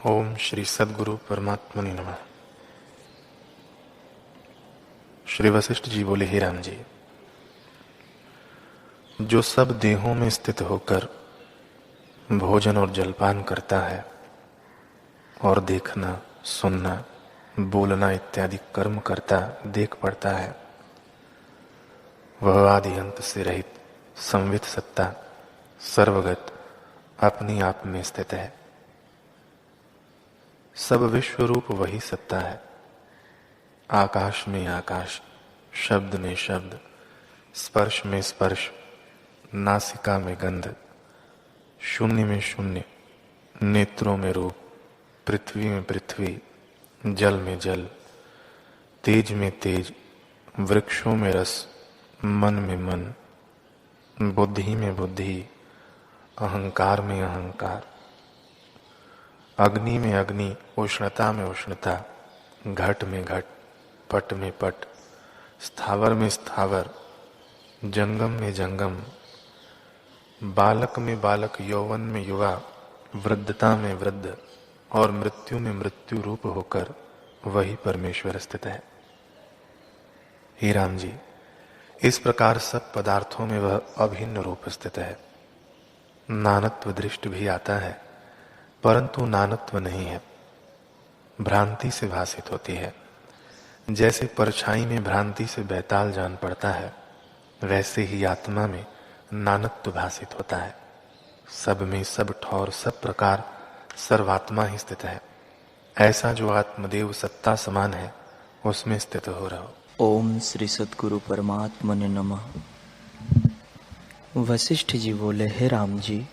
ओम श्री सद्गुरु परमात्मने नमः। श्री वशिष्ठ जी बोले, हे राम जी, जो सब देहों में स्थित होकर भोजन और जलपान करता है और देखना, सुनना, बोलना इत्यादि कर्म करता देख पड़ता है, वह आदि अंत से रहित संवित सत्ता सर्वगत अपनी आप में स्थित है। सब विश्व रूप वही सत्ता है। आकाश में आकाश, शब्द में शब्द, स्पर्श में स्पर्श, नासिका में गंध, शून्य में शून्य, नेत्रों में रूप, पृथ्वी में पृथ्वी, जल में जल, तेज में तेज, वृक्षों में रस, मन में मन, बुद्धि में बुद्धि, अहंकार में अहंकार, अग्नि में अग्नि, उष्णता में उष्णता, घट में घट, पट में पट, स्थावर में स्थावर, जंगम में जंगम, बालक में बालक, यौवन में युवा, वृद्धता में वृद्ध और मृत्यु में मृत्यु रूप होकर वही परमेश्वर स्थित है। हे राम जी, इस प्रकार सब पदार्थों में वह अभिन्न रूप स्थित है। नानत्व दृष्टि भी आता है, परंतु नानत्व नहीं है, भ्रांति से भासित होती है। जैसे परछाई में भ्रांति से बैताल जान पड़ता है, वैसे ही आत्मा में नानत्व भासित होता है। सब में सब ठौर, सब प्रकार सर्वात्मा ही स्थित है। ऐसा जो आत्मदेव सत्ता समान है, उसमें स्थित हो रहो। ओम श्री सद्गुरु परमात्मने नमः। वशिष्ठ जी बोले, हे राम जी,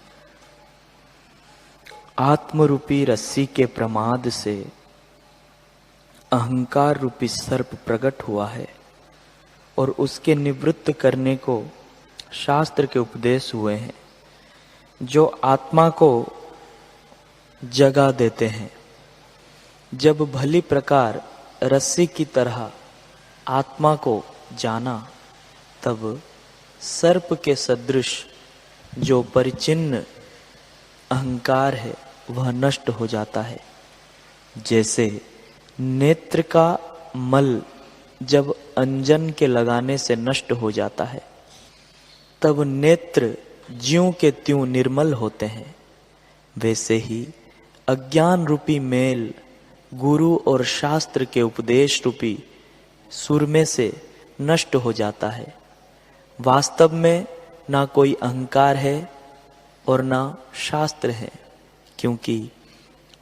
आत्मरूपी रस्सी के प्रमाद से अहंकार रूपी सर्प प्रकट हुआ है और उसके निवृत्त करने को शास्त्र के उपदेश हुए हैं, जो आत्मा को जगा देते हैं। जब भली प्रकार रस्सी की तरह आत्मा को जाना, तब सर्प के सदृश जो परिचिन्न अहंकार है वह नष्ट हो जाता है। जैसे नेत्र का मल जब अंजन के लगाने से नष्ट हो जाता है, तब नेत्र ज्यों के त्यों निर्मल होते हैं, वैसे ही अज्ञान रूपी मेल गुरु और शास्त्र के उपदेश रूपी सुरमे से नष्ट हो जाता है। वास्तव में ना कोई अहंकार है और ना शास्त्र है, क्योंकि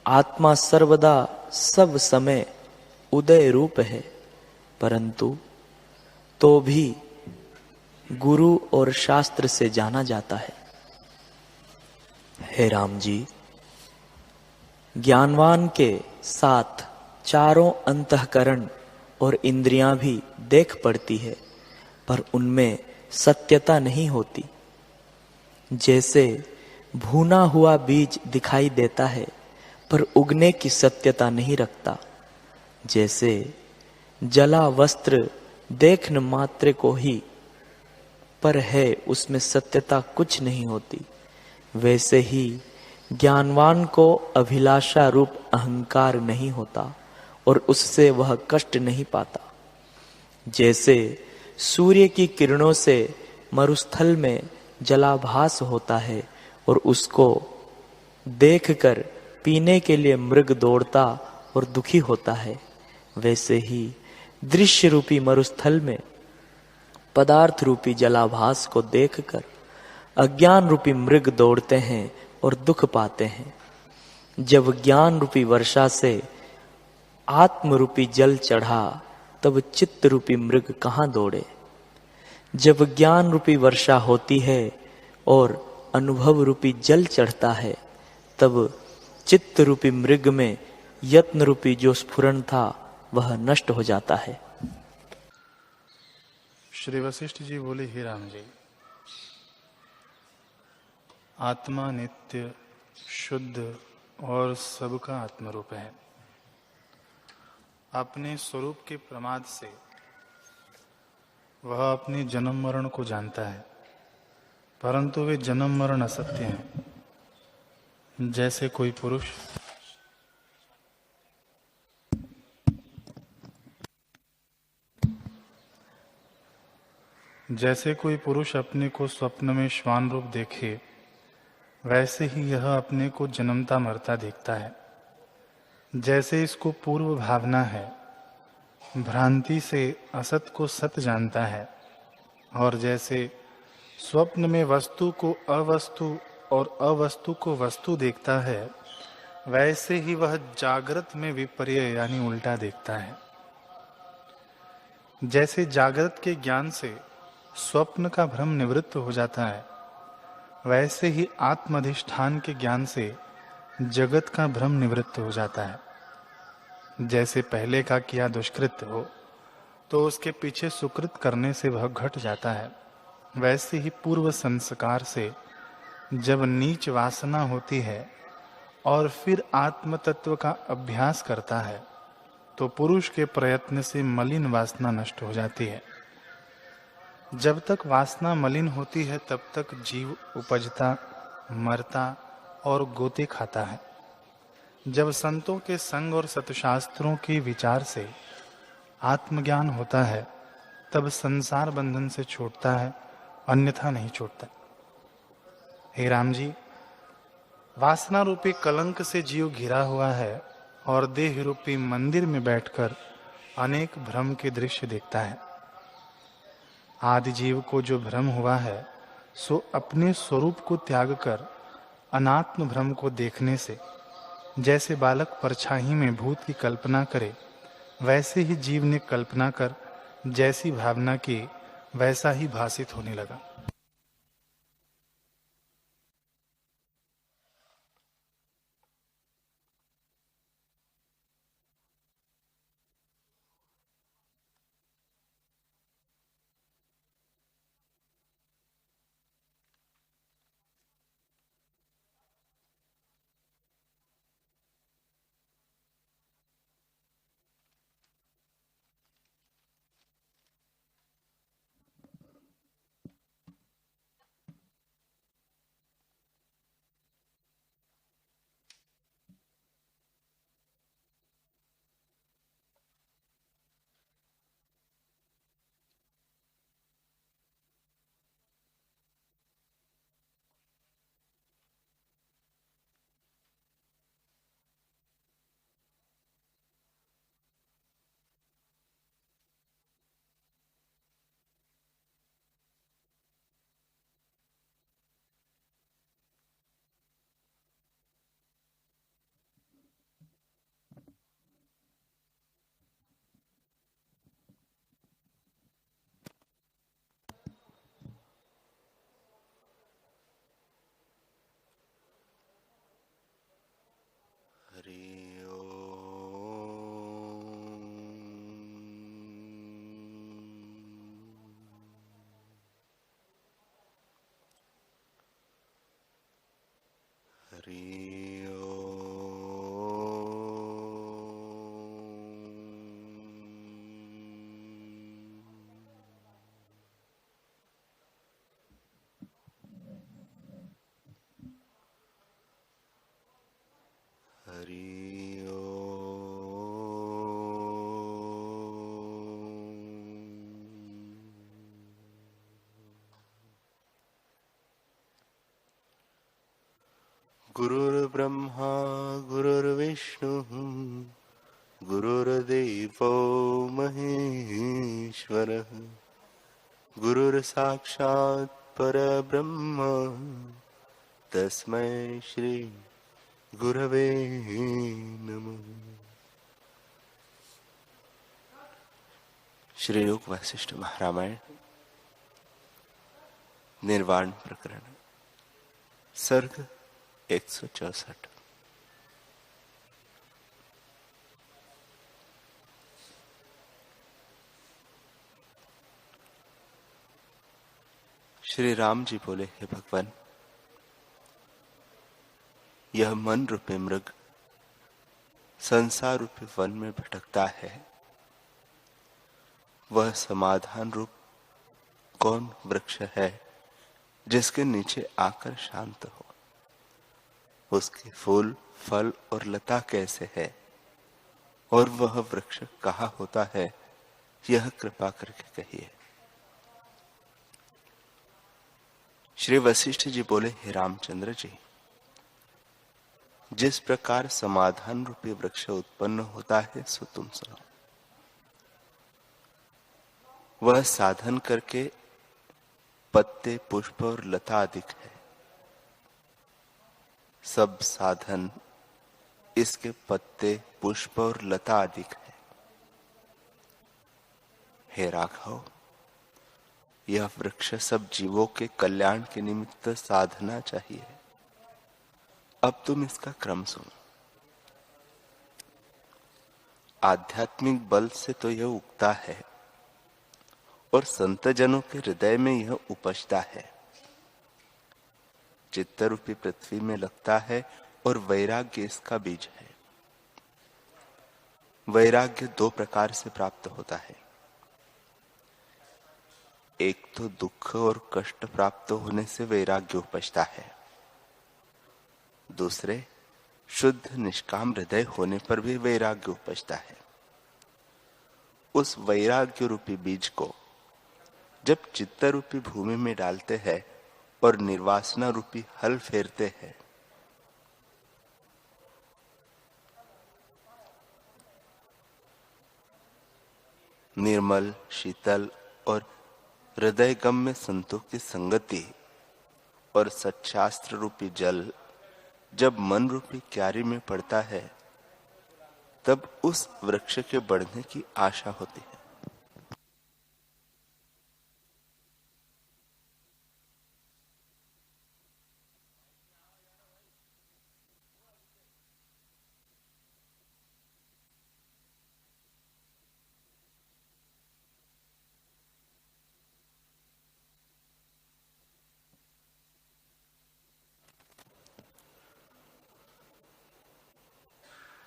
आत्मा सर्वदा सब समय उदय रूप है, परंतु तो भी गुरु और शास्त्र से जाना जाता है। हे राम जी, ज्ञानवान के साथ चारों अंतःकरण और इंद्रियां भी देख पड़ती है, पर उनमें सत्यता नहीं होती। जैसे भुना हुआ बीज दिखाई देता है, पर उगने की सत्यता नहीं रखता। जैसे जला वस्त्र देखने मात्र को ही पर है, उसमें सत्यता कुछ नहीं होती, वैसे ही ज्ञानवान को अभिलाषा रूप अहंकार नहीं होता और उससे वह कष्ट नहीं पाता। जैसे सूर्य की किरणों से मरुस्थल में जलाभास होता है और उसको देखकर पीने के लिए मृग दौड़ता और दुखी होता है, वैसे ही दृश्य रूपी मरुस्थल में पदार्थ रूपी जलाभास को देखकर अज्ञान रूपी मृग दौड़ते हैं और दुख पाते हैं। जब ज्ञान रूपी वर्षा से आत्म रूपी जल चढ़ा, तब चित्त रूपी मृग कहाँ दौड़े। जब ज्ञान रूपी वर्षा होती है और अनुभव रूपी जल चढ़ता है, तब चित्त रूपी मृग में यत्न रूपी जो स्फुरन था वह नष्ट हो जाता है। श्री वशिष्ठ जी बोले, हे राम जी, आत्मा नित्य, शुद्ध और सबका आत्मरूप है। अपने स्वरूप के प्रमाद से वह अपने जन्म मरण को जानता है, परंतु वे जन्म मरण असत्य हैं। जैसे कोई पुरुष जैसे कोई पुरुष अपने को स्वप्न में श्वान रूप देखे, वैसे ही यह अपने को जन्मता मरता देखता है। जैसे इसको पूर्व भावना है, भ्रांति से असत को सत जानता है, और जैसे स्वप्न में वस्तु को अवस्तु और अवस्तु को वस्तु देखता है, वैसे ही वह जागृत में विपर्य यानी उल्टा देखता है। जैसे जागृत के ज्ञान से स्वप्न का भ्रम निवृत्त हो जाता है, वैसे ही आत्माधिष्ठान के ज्ञान से जगत का भ्रम निवृत्त हो जाता है। जैसे पहले का किया दुष्कृत हो तो उसके पीछे सुकृत करने से वह घट जाता है, वैसे ही पूर्व संस्कार से जब नीच वासना होती है और फिर आत्म तत्व का अभ्यास करता है, तो पुरुष के प्रयत्न से मलिन वासना नष्ट हो जाती है। जब तक वासना मलिन होती है, तब तक जीव उपजता, मरता और गोते खाता है। जब संतों के संग और सतशास्त्रों के विचार से आत्मज्ञान होता है, तब संसार बंधन से छूटता है, अन्यथा नहीं छूटता। हे राम जी, वासना रूपी कलंक से जीव घिरा हुआ है और देह रूपी मंदिर में बैठकर अनेक भ्रम के दृश्य देखता है। आदि जीव को जो भ्रम हुआ है, सो अपने स्वरूप को त्याग कर अनात्म भ्रम को देखने से, जैसे बालक परछाई में भूत की कल्पना करे, वैसे ही जीव ने कल्पना कर जैसी भावना की, वैसा ही भासित होने लगा। हरि ओम। हरि ओम। हरि गुरुर्ब्रह्मा गुरुर्विष्णुः गुरुर्देवो महेश्वरः गुरुर्साक्षात् परब्रह्म तस्मै श्री गुरवे नमः। श्री योग वशिष्ठ महारामायण निर्वाण प्रकरण सर्ग 164। श्री राम जी बोले, हे भगवान, यह मन रूपी मृग संसार रूपी वन में भटकता है, वह समाधान रूप कौन वृक्ष है जिसके नीचे आकर शांत हो? उसके फूल, फल और लता कैसे है और वह वृक्ष कहाँ होता है, यह कृपा करके कहिए। श्री वशिष्ठ जी बोले, हे रामचंद्र जी, जिस प्रकार समाधान रूपी वृक्ष उत्पन्न होता है सो तुम सुनो। वह साधन करके पत्ते, पुष्प और लता अधिक है। सब साधन इसके पत्ते, पुष्प और लता अधिक है। हे राघव, यह वृक्ष सब जीवों के कल्याण के निमित्त साधना चाहिए। अब तुम इसका क्रम सुनो। आध्यात्मिक बल से तो यह उगता है और संतजनों के हृदय में यह उपजता है। चित्त रूपी पृथ्वी में लगता है और वैराग्य इसका बीज है। वैराग्य दो प्रकार से प्राप्त होता है। एक तो दुख और कष्ट प्राप्त होने से वैराग्य उपजता है। दूसरे, शुद्ध निष्काम हृदय होने पर भी वैराग्य उपजता है। उस वैराग्य रूपी बीज को जब चित्त रूपी भूमि में डालते हैं और निर्वासना रूपी हल फेरते हैं, निर्मल, शीतल और हृदयगम में संतों की संगति और सच्शास्त्र रूपी जल जब मन रूपी क्यारी में पड़ता है, तब उस वृक्ष के बढ़ने की आशा होती है।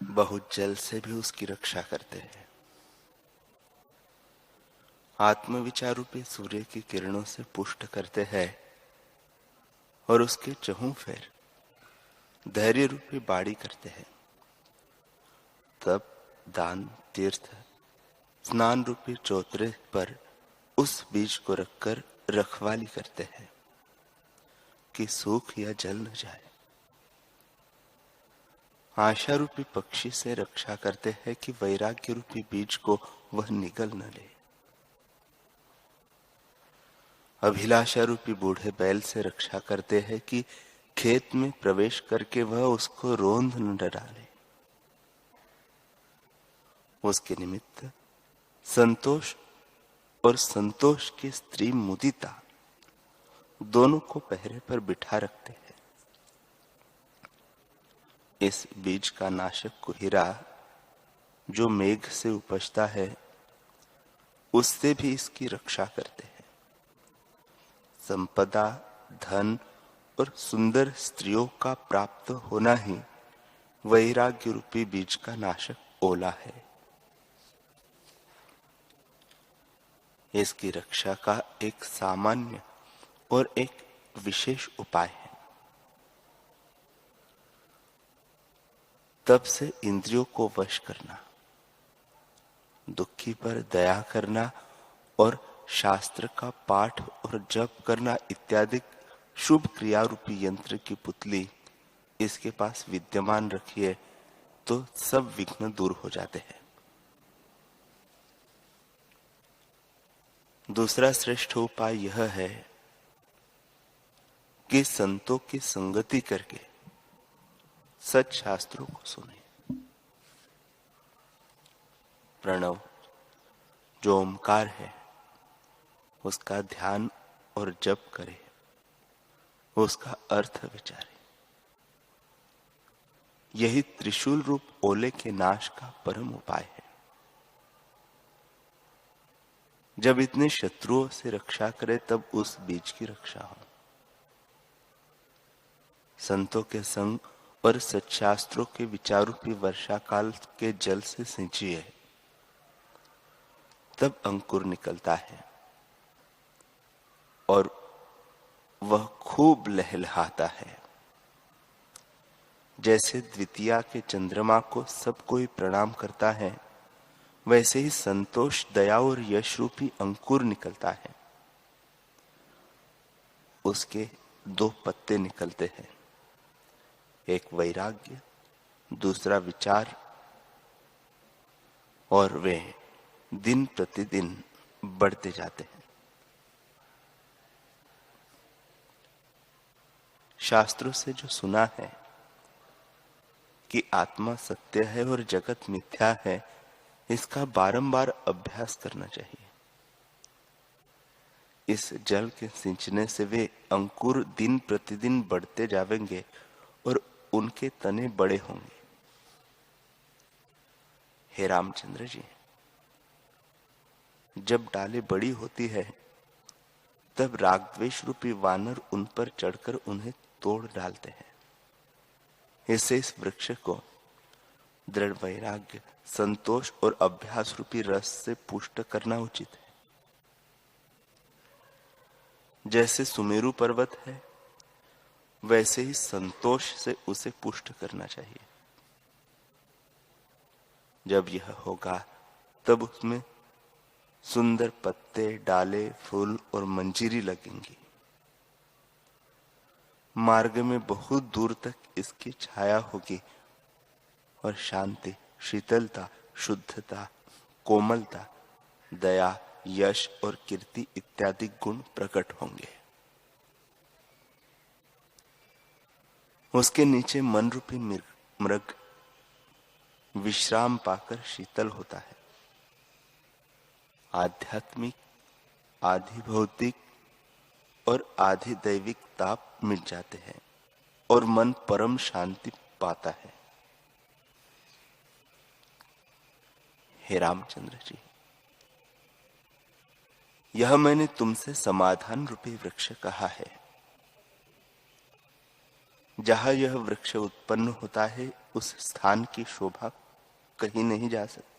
बहुत जल से भी उसकी रक्षा करते हैं। आत्मविचार रूपी सूर्य की किरणों से पुष्ट करते हैं और उसके चहुं फेर धैर्य रूपी बाड़ी करते हैं। तब दान, तीर्थ, स्नान रूपी चौतरे पर उस बीज को रखकर रखवाली करते हैं कि सूख या जल न जाए। आशा रूपी पक्षी से रक्षा करते हैं कि वैराग्य रूपी बीज को वह निगल न ले। अभिलाषा रूपी बूढ़े बैल से रक्षा करते हैं कि खेत में प्रवेश करके वह उसको रोंद न डाले। उसके निमित्त संतोष और संतोष की स्त्री मुदिता दोनों को पहरे पर बिठा रखते हैं। इस बीज का नाशक कुहिरा जो मेघ से उपजता है, उससे भी इसकी रक्षा करते हैं। संपदा, धन और सुंदर स्त्रियों का प्राप्त होना ही वैराग्य रूपी बीज का नाशक ओला है। इसकी रक्षा का एक सामान्य और एक विशेष उपाय है। तब से इंद्रियों को वश करना, दुखी पर दया करना और शास्त्र का पाठ और जप करना इत्यादि शुभ क्रिया रूपी यंत्र की पुतली इसके पास विद्यमान रखिए तो सब विघ्न दूर हो जाते हैं। दूसरा श्रेष्ठ उपाय यह है कि संतों की संगति करके सच शास्त्रों को सुने। प्रणव जो ओमकार है, उसका ध्यान और जप करे, उसका अर्थ विचारे। यही त्रिशूल रूप ओले के नाश का परम उपाय है। जब इतने शत्रुओं से रक्षा करे तब उस बीज की रक्षा हो। संतों के संग और सच्शास्त्रों के विचारों की वर्षा काल के जल से सिंचिए, तब अंकुर निकलता है और वह खूब लहलहाता है। जैसे द्वितीया के चंद्रमा को सब कोई प्रणाम करता है, वैसे ही संतोष, दया और यश रूपी अंकुर निकलता है। उसके दो पत्ते निकलते हैं, एक वैराग्य, दूसरा विचार, और वे दिन प्रतिदिन बढ़ते जाते हैं। शास्त्रों से जो सुना है कि आत्मा सत्य है और जगत मिथ्या है, इसका बारंबार अभ्यास करना चाहिए। इस जल के सिंचने से वे अंकुर दिन प्रतिदिन बढ़ते जाएंगे और उनके तने बड़े होंगे। हे रामचंद्र जी, जब डाले बड़ी होती है तब रागद्वेष रूपी वानर उन पर चढ़कर उन्हें तोड़ डालते हैं। इससे इस वृक्ष को दृढ़ वैराग्य, संतोष और अभ्यास रूपी रस से पुष्ट करना उचित है। जैसे सुमेरु पर्वत है, वैसे ही संतोष से उसे पुष्ट करना चाहिए। जब यह होगा तब उसमें सुंदर पत्ते, डाले, फूल और मंजीरी लगेंगी। मार्ग में बहुत दूर तक इसकी छाया होगी और शांति, शीतलता, शुद्धता, कोमलता, दया, यश और कीर्ति इत्यादि गुण प्रकट होंगे। उसके नीचे मन रूपी मृग विश्राम पाकर शीतल होता है। आध्यात्मिक, आधि भौतिक और आधि दैविक ताप मिट जाते हैं और मन परम शांति पाता है। हे रामचंद्र जी, यह मैंने तुमसे समाधान रूपी वृक्ष कहा है। जहां यह वृक्ष उत्पन्न होता है, उस स्थान की शोभा कहीं नहीं जा सकती।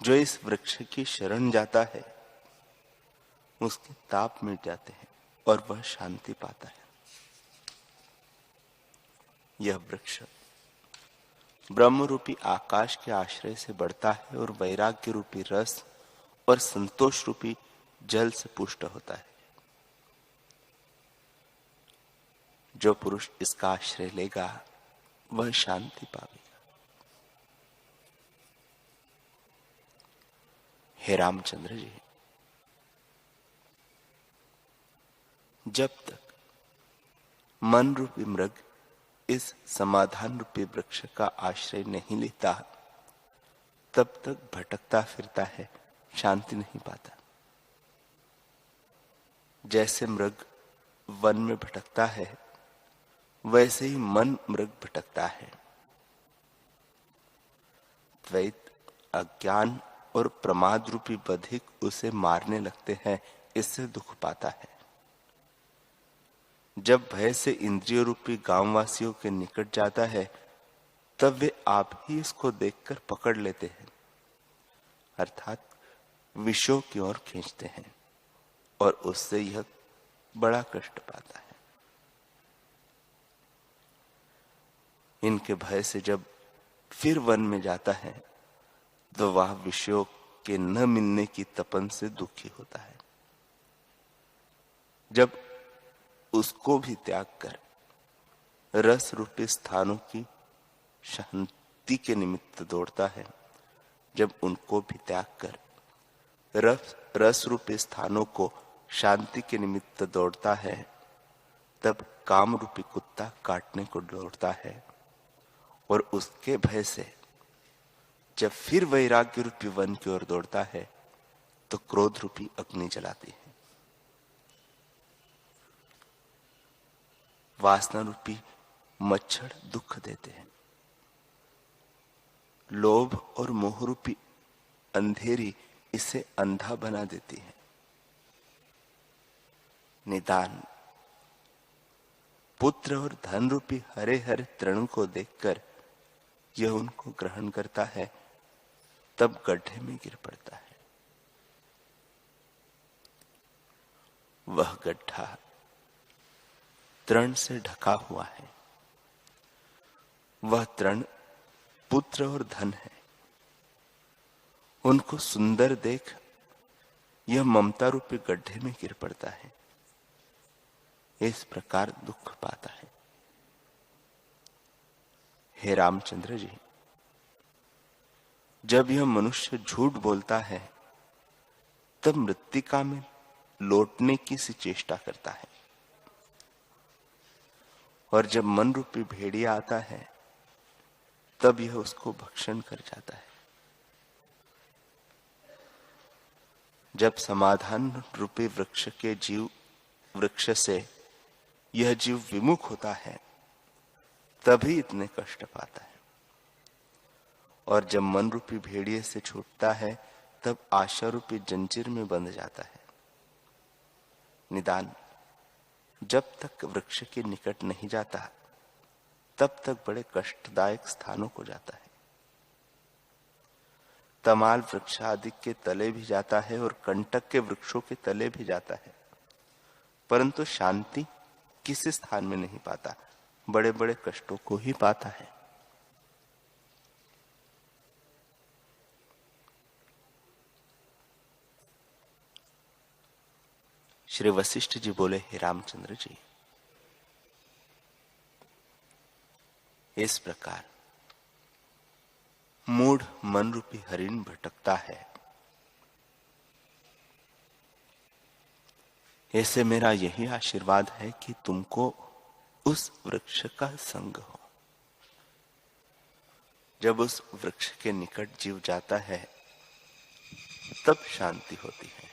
जो इस वृक्ष की शरण जाता है, उसके ताप मिट जाते हैं और वह शांति पाता है। यह वृक्ष ब्रह्म रूपी आकाश के आश्रय से बढ़ता है और वैराग्य रूपी रस और संतोष रूपी जल से पुष्ट होता है। जो पुरुष इसका आश्रय लेगा, वह शांति पावेगा। हे रामचंद्र जी, जब तक मन रूपी मृग इस समाधान रूपी वृक्ष का आश्रय नहीं लेता, तब तक भटकता फिरता है, शांति नहीं पाता। जैसे मृग वन में भटकता है, वैसे ही मन मृग भटकता है। द्वैत, अज्ञान और प्रमाद रूपी बधिक उसे मारने लगते हैं, इससे दुख पाता है। जब भय से इंद्रिय रूपी गांववासियों के निकट जाता है, तब वे आप ही इसको देखकर पकड़ लेते हैं, अर्थात विषयों की ओर खींचते हैं और उससे यह बड़ा कष्ट पाता है। इनके भय से जब फिर वन में जाता है, तो वह विषयों के न मिलने की तपन से दुखी होता है। जब उसको भी त्याग कर रस रूपी स्थानों की शांति के निमित्त दौड़ता है, जब उनको भी त्याग कर रस रूपी स्थानों को शांति के निमित्त दौड़ता है, तब काम रूपी कुत्ता काटने को दौड़ता है और उसके भय से जब फिर वैराग्य रूपी वन की ओर दौड़ता है, तो क्रोध रूपी अग्नि जलाती है। वासना रूपी मच्छर दुख देते हैं। लोभ और मोह रूपी अंधेरी इसे अंधा बना देती है। निदान पुत्र और धन रूपी हरे हरे तृण को देखकर यह उनको ग्रहण करता है, तब गड्ढे में गिर पड़ता है। वह गड्ढा तृण से ढका हुआ है। वह तृण पुत्र और धन है। उनको सुंदर देख यह ममता रूपी गड्ढे में गिर पड़ता है, इस प्रकार दुख पाता है। हे रामचंद्र जी, जब यह मनुष्य झूठ बोलता है तब मृत्तिका में लौटने की सी चेष्टा करता है, और जब मन रूपी भेड़िया आता है तब यह उसको भक्षण कर जाता है। जब समाधान रूपी वृक्ष से यह जीव विमुख होता है तभी इतने कष्ट पाता है, और जब मन रूपी भेड़िए से छूटता है तब आशा रूपी जंजीर में बंध जाता है। निदान जब तक वृक्ष के निकट नहीं जाता तब तक बड़े कष्टदायक स्थानों को जाता है। तमाल वृक्ष आदि के तले भी जाता है और कंटक के वृक्षों के तले भी जाता है, परंतु शांति किसी स्थान में नहीं पाता, बड़े बड़े कष्टों को ही पाता है। श्री वशिष्ठ जी बोले, हे रामचंद्र जी, इस प्रकार मूढ़ मन रूपी हरिण भटकता है, ऐसे मेरा यही आशीर्वाद है कि तुमको उस वृक्ष का संग हो। जब उस वृक्ष के निकट जीव जाता है तब शांति होती है।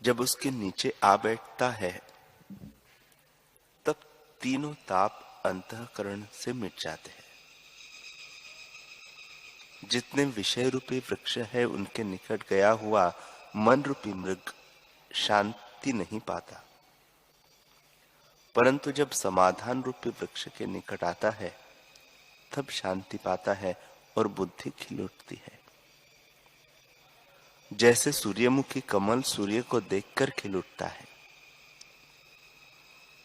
जब उसके नीचे आ बैठता है तब तीनों ताप अंतःकरण से मिट जाते हैं। जितने विषय रूपी वृक्ष है उनके निकट गया हुआ मन रूपी मृग शांति नहीं पाता, परंतु जब समाधान रूपी वृक्ष के निकट आता है तब शांति पाता है और बुद्धि खिल उठती है। जैसे सूर्यमुखी कमल सूर्य को देखकर खिल उठता है,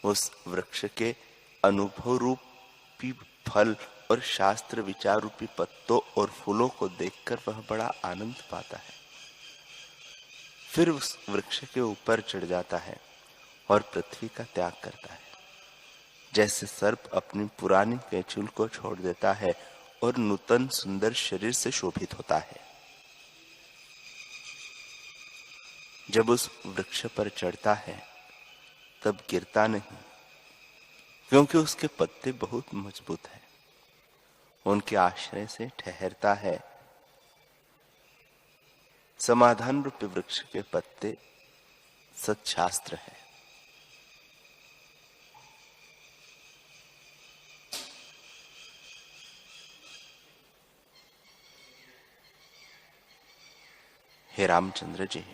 उस वृक्ष के अनुभव रूपी फल और शास्त्र विचार रूपी पत्तों और फूलों को देखकर वह बड़ा आनंद पाता है। फिर उस वृक्ष के ऊपर चढ़ जाता है और पृथ्वी का त्याग करता है। जैसे सर्प अपनी पुरानी कैचुल को छोड़ देता है और नूतन सुंदर शरीर से शोभित होता है। जब उस वृक्ष पर चढ़ता है तब गिरता नहीं, क्योंकि उसके पत्ते बहुत मजबूत हैं। उनके आश्रय से ठहरता है। समाधान रूपी वृक्ष के पत्ते सत्शास्त्र है। हे रामचंद्र जी,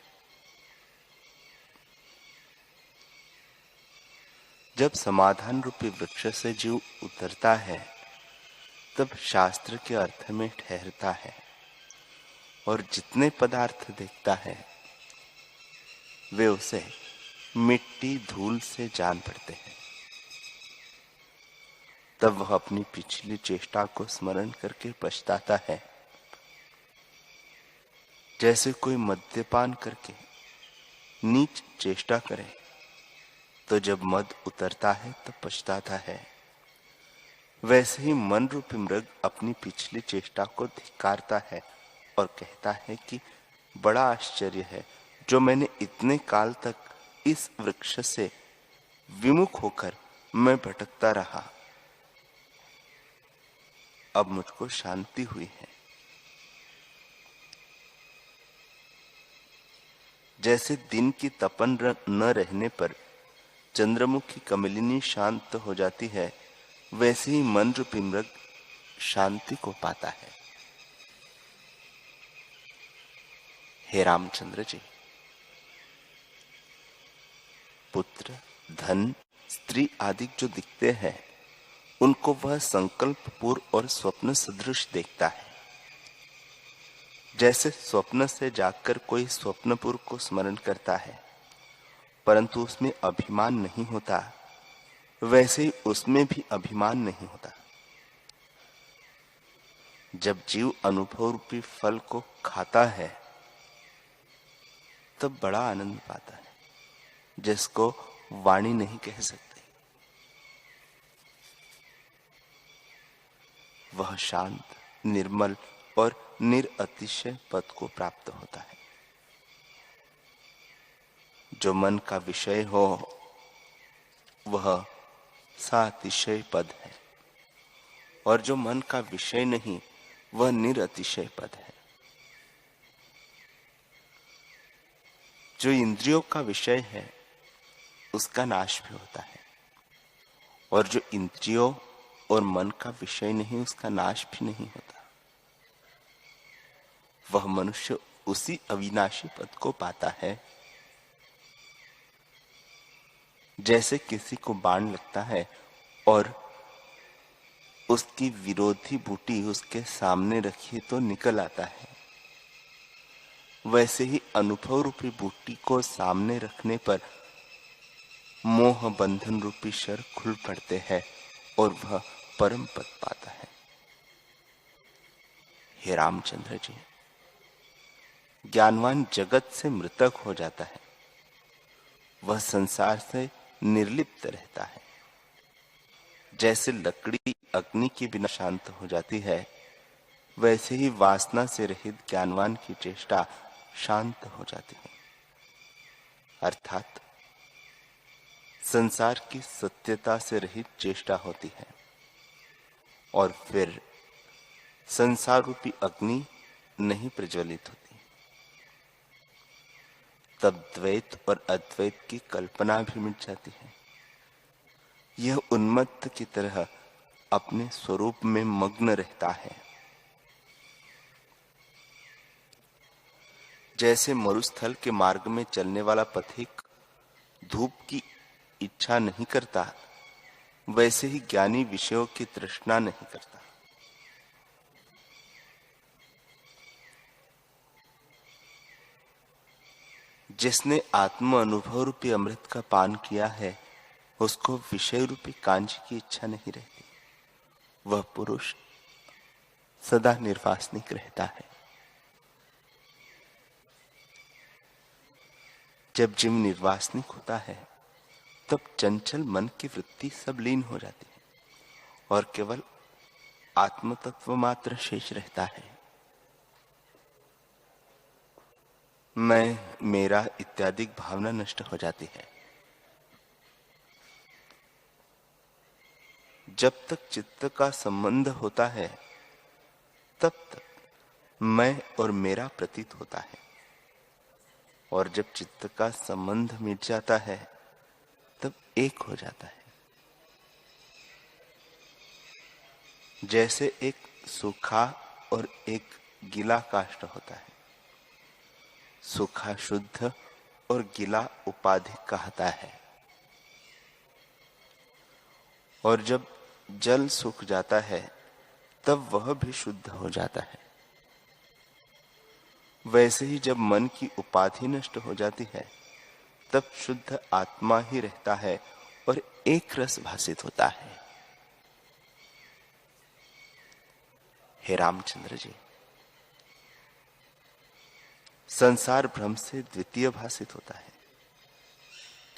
जब समाधान रूपी वृक्ष से जीव उतरता है तब शास्त्र के अर्थ में ठहरता है और जितने पदार्थ देखता है वे उसे मिट्टी धूल से जान पड़ते हैं। तब वह अपनी पिछली चेष्टा को स्मरण करके पछताता है। जैसे कोई मद्यपान करके नीच चेष्टा करे तो जब मद उतरता है तब पछताता है, वैसे ही मन रूपी मृग अपनी पिछली चेष्टा को धिक्कारता है और कहता है कि बड़ा आश्चर्य है, जो मैंने इतने काल तक इस वृक्ष से विमुख होकर मैं भटकता रहा, अब मुझको शांति हुई है। जैसे दिन की तपन न रहने पर चंद्रमुखी कमलिनी शांत हो जाती है, वैसे ही मन रूपी मृग शांति को पाता है। हे रामचंद्र जी, पुत्र, धन, स्त्री आदि जो दिखते हैं उनको वह संकल्प पूर्व और स्वप्न सदृश देखता है। जैसे स्वप्न से जागकर कोई स्वप्नपुर को स्मरण करता है, परंतु उसमें अभिमान नहीं होता, वैसे ही उसमें भी अभिमान नहीं होता। जब जीव अनुभव रूपी फल को खाता है तब बड़ा आनंद पाता है, जिसको वाणी नहीं कह सकती। वह शांत, निर्मल और निरतिशय पद को प्राप्त होता है। जो मन का विषय हो वह सातिशय पद है, और जो मन का विषय नहीं वह निरतिशय पद है। जो इंद्रियों का विषय है उसका नाश भी होता है, और जो इंद्रियों और मन का विषय नहीं उसका नाश भी नहीं होता। वह मनुष्य उसी अविनाशी पद को पाता है। जैसे किसी को बाण लगता है और उसकी विरोधी बूटी उसके सामने रखी तो निकल आता है, वैसे ही अनुभव रूपी बूटी को सामने रखने पर मोह बंधन रूपी शर खुल पड़ते हैं और वह परम पद पाता है। हे रामचंद्र जी, ज्ञानवान जगत से मृतक हो जाता है, वह संसार से निर्लिप्त रहता है। जैसे लकड़ी अग्नि के बिना शांत हो जाती है, वैसे ही वासना से रहित ज्ञानवान की चेष्टा शांत हो जाती है। अर्थात संसार की सत्यता से रहित चेष्टा होती है, और फिर संसार रूपी अग्नि नहीं प्रज्वलित होती। तब द्वैत और अद्वैत की कल्पना भी मिट जाती है। यह उन्मत्त की तरह अपने स्वरूप में मग्न रहता है। जैसे मरुस्थल के मार्ग में चलने वाला पथिक धूप की इच्छा नहीं करता, वैसे ही ज्ञानी विषयों की तृष्णा नहीं करता। जिसने आत्म अनुभव रूपी अमृत का पान किया है, उसको विषय रूपी कांची की इच्छा नहीं रहती। वह पुरुष सदा निर्वासनिक रहता है। जब जीव निर्वासनिक होता है तब चंचल मन की वृत्ति सब लीन हो जाती है और केवल आत्म तत्व मात्र शेष रहता है। मैं, मेरा इत्यादि भावना नष्ट हो जाती है। जब तक चित्त का संबंध होता है तब तक मैं और मेरा प्रतीत होता है, और जब चित्त का संबंध मिट जाता है तब एक हो जाता है। जैसे एक सूखा और एक गीला काष्ठ होता है। सूखा शुद्ध और गीला उपाधिक कहता है, और जब जल सूख जाता है तब वह भी शुद्ध हो जाता है। वैसे ही जब मन की उपाधि नष्ट हो जाती है तब शुद्ध आत्मा ही रहता है और एक रस भासित होता है। हे रामचंद्र जी, संसार भ्रम से द्वितीय भासित होता है।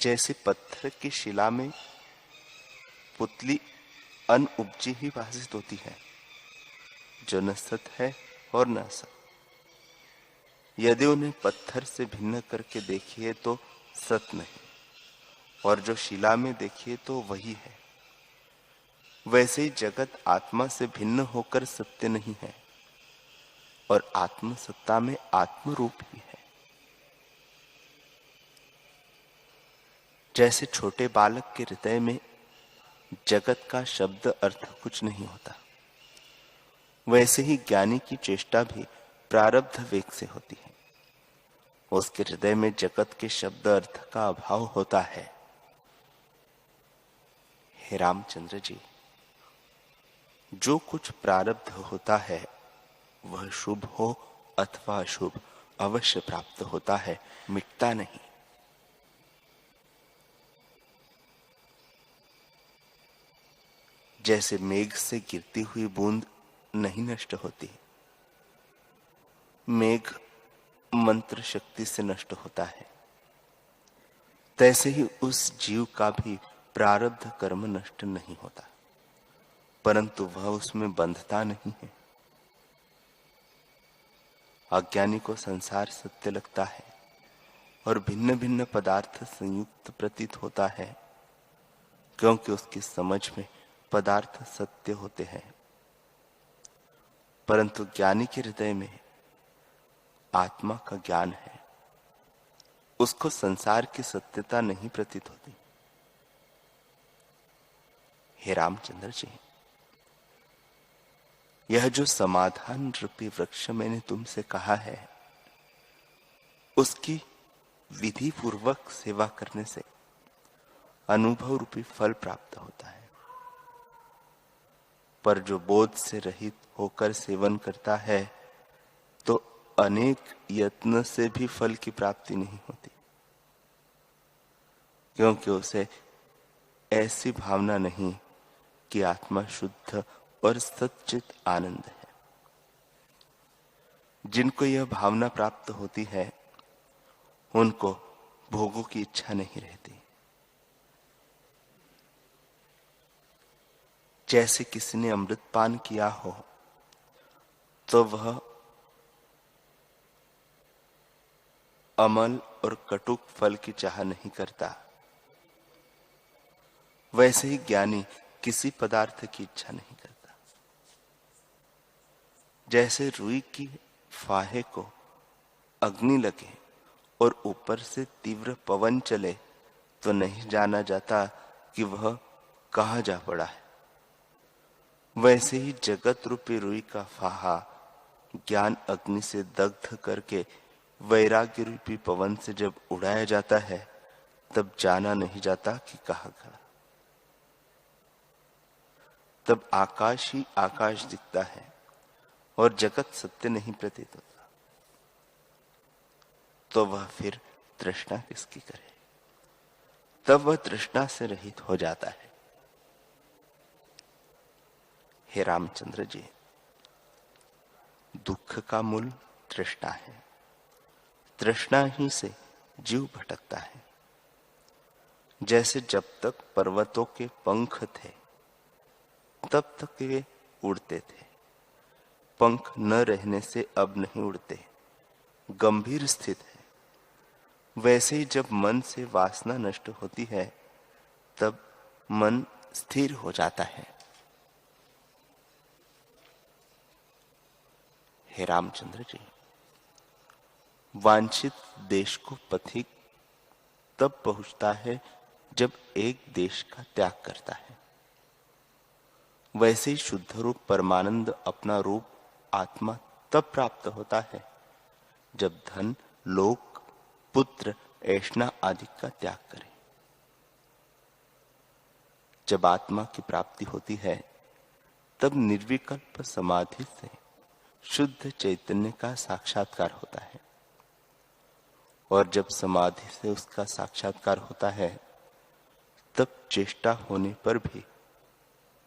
जैसे पत्थर की शिला में पुतली अनउपजी ही भासित होती है, जो न सत है और न असत। यदि उन्हें पत्थर से भिन्न करके देखिए तो सत नहीं, और जो शिला में देखिए तो वही है। वैसे ही जगत आत्मा से भिन्न होकर सत्य नहीं है, और आत्म सत्ता में आत्म रूप ही है। जैसे छोटे बालक के हृदय में जगत का शब्द अर्थ कुछ नहीं होता, वैसे ही ज्ञानी की चेष्टा भी प्रारब्ध वेग से होती है। उसके हृदय में जगत के शब्द अर्थ का अभाव होता है। हे रामचंद्र जी, जो कुछ प्रारब्ध होता है वह शुभ हो अथवा अशुभ अवश्य प्राप्त होता है, मिटता नहीं। जैसे मेघ से गिरती हुई बूंद नहीं नष्ट होती, मेघ मंत्र शक्ति से नष्ट होता है, तैसे ही उस जीव का भी प्रारब्ध कर्म नष्ट नहीं होता, परंतु वह उसमें बंधता नहीं है। अज्ञानी को संसार सत्य लगता है और भिन्न भिन्न पदार्थ संयुक्त प्रतीत होता है, क्योंकि उसकी समझ में पदार्थ सत्य होते हैं। परंतु ज्ञानी के हृदय में आत्मा का ज्ञान है, उसको संसार की सत्यता नहीं प्रतीत होती। हे रामचंद्र जी, यह जो समाधान रूपी वृक्ष मैंने तुमसे कहा है, उसकी विधि पूर्वक सेवा करने से अनुभव रूपी फल प्राप्त होता है। पर जो बोध से रहित होकर सेवन करता है, तो अनेक यत्न से भी फल की प्राप्ति नहीं होती, क्योंकि उसे ऐसी भावना नहीं कि आत्मा शुद्ध और सच्चित आनंद है। जिनको यह भावना प्राप्त होती है, उनको भोगों की इच्छा नहीं रहती। जैसे किसी ने अमृत पान किया हो तो वह अमल और कटुक फल की चाह नहीं करता, वैसे ही ज्ञानी किसी पदार्थ की इच्छा नहीं करता। जैसे रुई की फाहे को अग्नि लगे और ऊपर से तीव्र पवन चले तो नहीं जाना जाता कि वह कहाँ जा पड़ा है, वैसे ही जगत रूपी रुई का फाहा ज्ञान अग्नि से दग्ध करके वैराग्य रूपी पवन से जब उड़ाया जाता है, तब जाना नहीं जाता कि कहाँ गया। तब आकाश ही आकाश दिखता है और जगत सत्य नहीं प्रतीत होता। तो वह फिर तृष्णा किसकी करे? तब वह तृष्णा से रहित हो जाता है। हे रामचंद्र जी, दुख का मूल तृष्णा है। तृष्णा ही से जीव भटकता है। जैसे जब तक पर्वतों के पंख थे, तब तक वे उड़ते थे। पंख न रहने से अब नहीं उड़ते, गंभीर स्थित है। वैसे ही जब मन से वासना नष्ट होती है, तब मन स्थिर हो जाता है। हे रामचंद्र जी, वांछित देश को पथिक तब पहुंचता है जब एक देश का त्याग करता है। वैसे ही शुद्ध रूप परमानंद अपना रूप आत्मा तब प्राप्त होता है जब धन, लोक, पुत्र, ऐष्णा आदि का त्याग करे। जब आत्मा की प्राप्ति होती है, तब निर्विकल्प समाधि से शुद्ध चैतन्य का साक्षात्कार होता है। और जब समाधि से उसका साक्षात्कार होता है, तब चेष्टा होने पर भी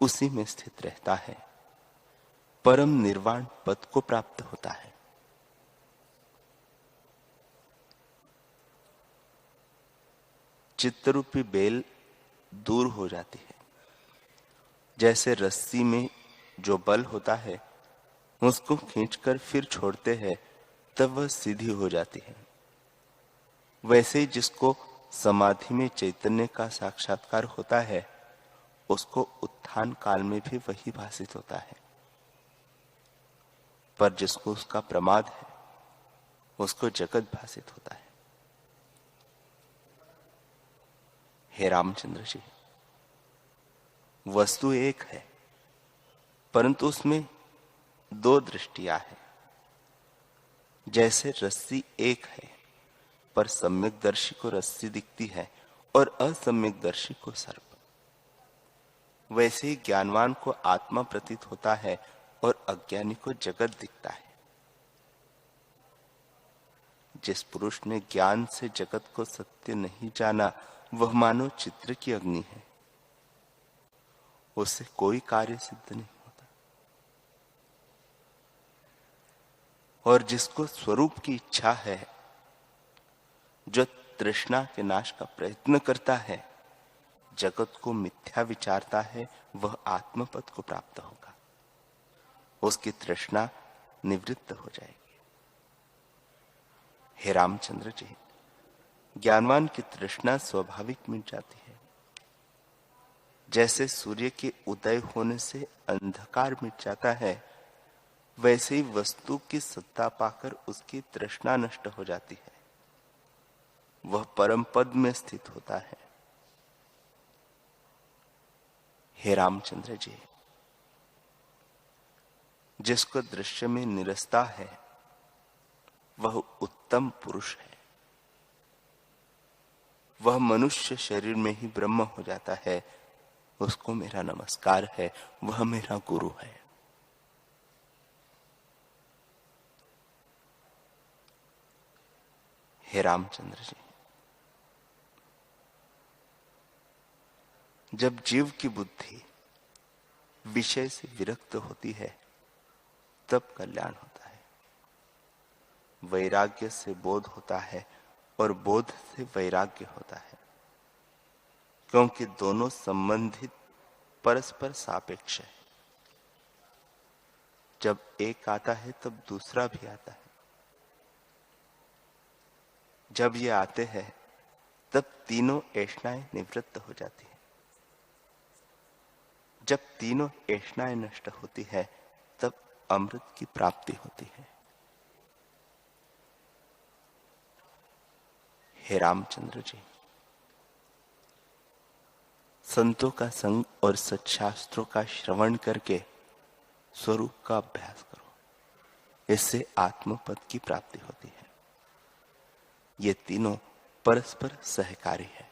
उसी में स्थित रहता है, परम निर्वाण पद को प्राप्त होता है। चित्तरूपी बेल दूर हो जाती है। जैसे रस्सी में जो बल होता है, उसको खींचकर फिर छोड़ते हैं, तब वह सीधी हो जाती है। वैसे ही जिसको समाधि में चैतन्य का साक्षात्कार होता है, उसको उत्थान काल में भी वही भासित होता है। पर जिसको उसका प्रमाद है, उसको जगत भासित होता है। हे रामचंद्र जी, वस्तु एक है, परंतु उसमें दो दृष्टियां हैं। जैसे रस्सी एक है, पर सम्यकदर्शी को रस्सी दिखती है और असम्यकदर्शी को सर्प, वैसे ही ज्ञानवान को आत्मा प्रतीत होता है और अज्ञानी को जगत दिखता है। जिस पुरुष ने ज्ञान से जगत को सत्य नहीं जाना, वह मानो चित्र की अग्नि है। उससे कोई कार्य सिद्ध नहीं होता। और जिसको स्वरूप की इच्छा है, जो तृष्णा के नाश का प्रयत्न करता है, जगत को मिथ्या विचारता है, वह आत्मपद को प्राप्त होगा। उसकी तृष्णा निवृत्त हो जाएगी। हे रामचंद्र जी, ज्ञानवान की तृष्णा स्वाभाविक मिट जाती है। जैसे सूर्य के उदय होने से अंधकार मिट जाता है, वैसे ही वस्तु की सत्ता पाकर उसकी तृष्णा नष्ट हो जाती है। वह परम पद में स्थित होता है। हे रामचंद्र जी, जिसको दृश्य में निरस्ता है, वह उत्तम पुरुष है। वह मनुष्य शरीर में ही ब्रह्म हो जाता है। उसको मेरा नमस्कार है, वह मेरा गुरु है। हे रामचंद्र जी, जब जीव की बुद्धि विषय से विरक्त होती है, तब कल्याण होता है। वैराग्य से बोध होता है और बोध से वैराग्य होता है, क्योंकि दोनों संबंधित परस्पर सापेक्ष है। जब एक आता है तब दूसरा भी आता है। जब ये आते हैं तब तीनों ऐष्णाएं निवृत्त हो जाती है। जब तीनों ऐष्णाएं नष्ट होती है, तब अमृत की प्राप्ति होती है। हे रामचंद्र जी, संतों का संग और सच्छास्त्रों का श्रवण करके स्वरूप का अभ्यास करो। इससे आत्मपद की प्राप्ति होती है। ये तीनों परस्पर सहकारी है।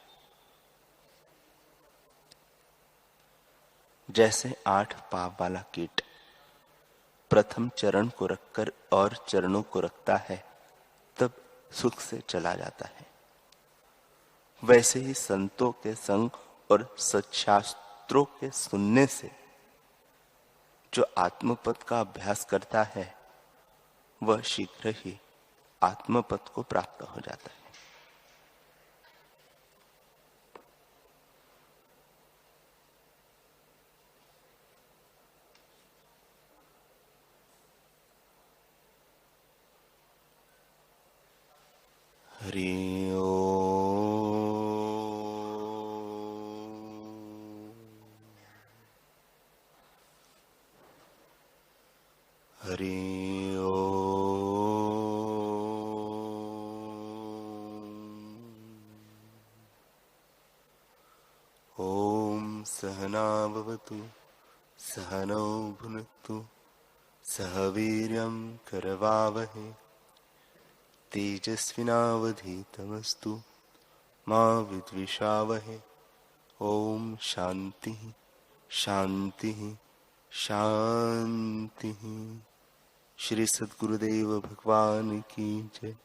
जैसे 8 पांव वाला कीट प्रथम चरण को रखकर और चरणों को रखता है, तब सुख से चला जाता है, वैसे ही संतों के संग और सच्छास्त्रों के सुनने से जो आत्मपद का अभ्यास करता है, वह शीघ्र ही आत्मपद को प्राप्त हो जाता है। हरि ओम। हरि ओम। ओम सहना भवतु, सहनौ भुनक्तु, सह वीर्यं करवावहै, तेजस्विनावधीतमस्तु मा विद्विषावहै। ओम शांति शांति शांति। श्री सद्गुरुदेव भगवान की जय।